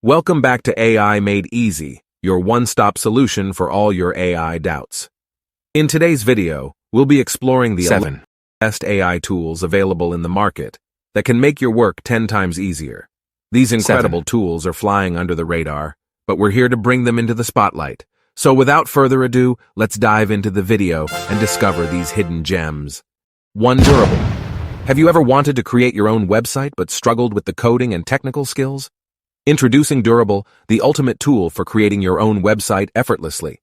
Welcome back to AI Made Easy, your one-stop solution for all your AI doubts. In today's video, we'll be exploring the 7 best AI tools available in the market that can make your work 10 times easier. These incredible tools are flying under the radar, but we're here to bring them into the spotlight. So without further ado, let's dive into the video and discover these hidden gems. 1. Durable. Have you ever wanted to create your own website but struggled with the coding and technical skills? Introducing Durable, the ultimate tool for creating your own website effortlessly.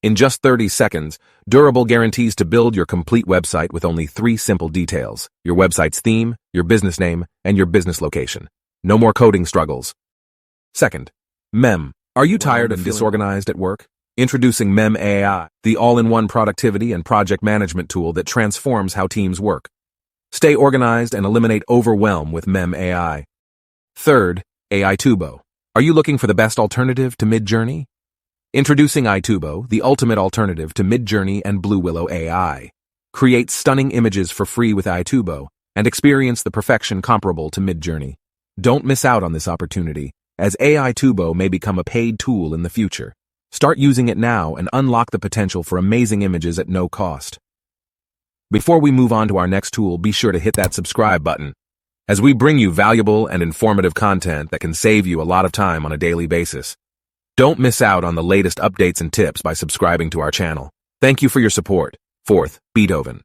In just 30 seconds, Durable guarantees to build your complete website with only 3 simple details: your website's theme, your business name, and your business location. No more coding struggles. 2. Mem. Are you tired and disorganized at work? Introducing Mem AI, the all-in-one productivity and project management tool that transforms how teams work. Stay organized and eliminate overwhelm with Mem AI. 3. Aitubo. Are you looking for the best alternative to Midjourney? Introducing Itubo, the ultimate alternative to Midjourney and Blue Willow AI. Create stunning images for free with Itubo and experience the perfection comparable to Midjourney. Don't miss out on this opportunity, as Aitubo may become a paid tool in the future. Start using it now and unlock the potential for amazing images at no cost. Before we move on to our next tool, be sure to hit that subscribe button, as we bring you valuable and informative content that can save you a lot of time on a daily basis. Don't miss out on the latest updates and tips by subscribing to our channel. Thank you for your support. 4. Beethoven.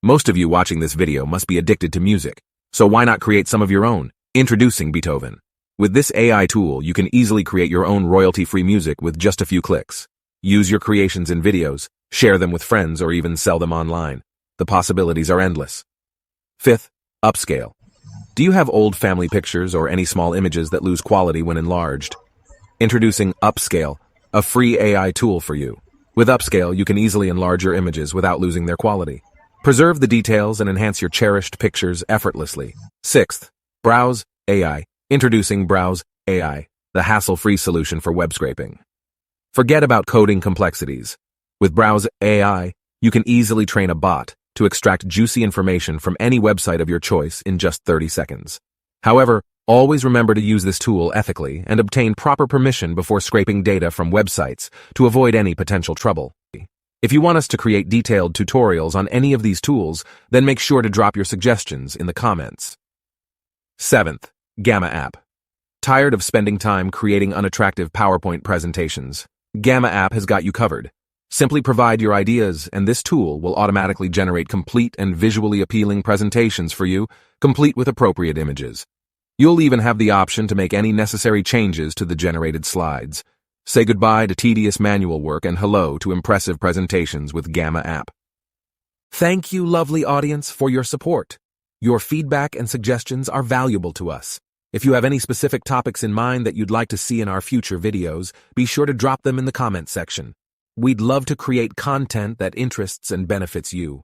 Most of you watching this video must be addicted to music, so why not create some of your own? Introducing Beethoven. With this AI tool, you can easily create your own royalty-free music with just a few clicks. Use your creations in videos, share them with friends, or even sell them online. The possibilities are endless. 5. Upscale. Do you have old family pictures or any small images that lose quality when enlarged? Introducing Upscale, a free AI tool for you. With Upscale, you can easily enlarge your images without losing their quality. Preserve the details and enhance your cherished pictures effortlessly. 6. Browse AI. Introducing Browse AI, the hassle-free solution for web scraping. Forget about coding complexities. With Browse AI, you can easily train a bot to extract juicy information from any website of your choice in just 30 seconds. However, always remember to use this tool ethically and obtain proper permission before scraping data from websites to avoid any potential trouble. If you want us to create detailed tutorials on any of these tools, then make sure to drop your suggestions in the comments. 7. Gamma App. Tired of spending time creating unattractive PowerPoint presentations? Gamma App has got you covered. Simply provide your ideas, and this tool will automatically generate complete and visually appealing presentations for you, complete with appropriate images. You'll even have the option to make any necessary changes to the generated slides. Say goodbye to tedious manual work and hello to impressive presentations with Gamma App. Thank you, lovely audience, for your support. Your feedback and suggestions are valuable to us. If you have any specific topics in mind that you'd like to see in our future videos, be sure to drop them in the comment section. We'd love to create content that interests and benefits you.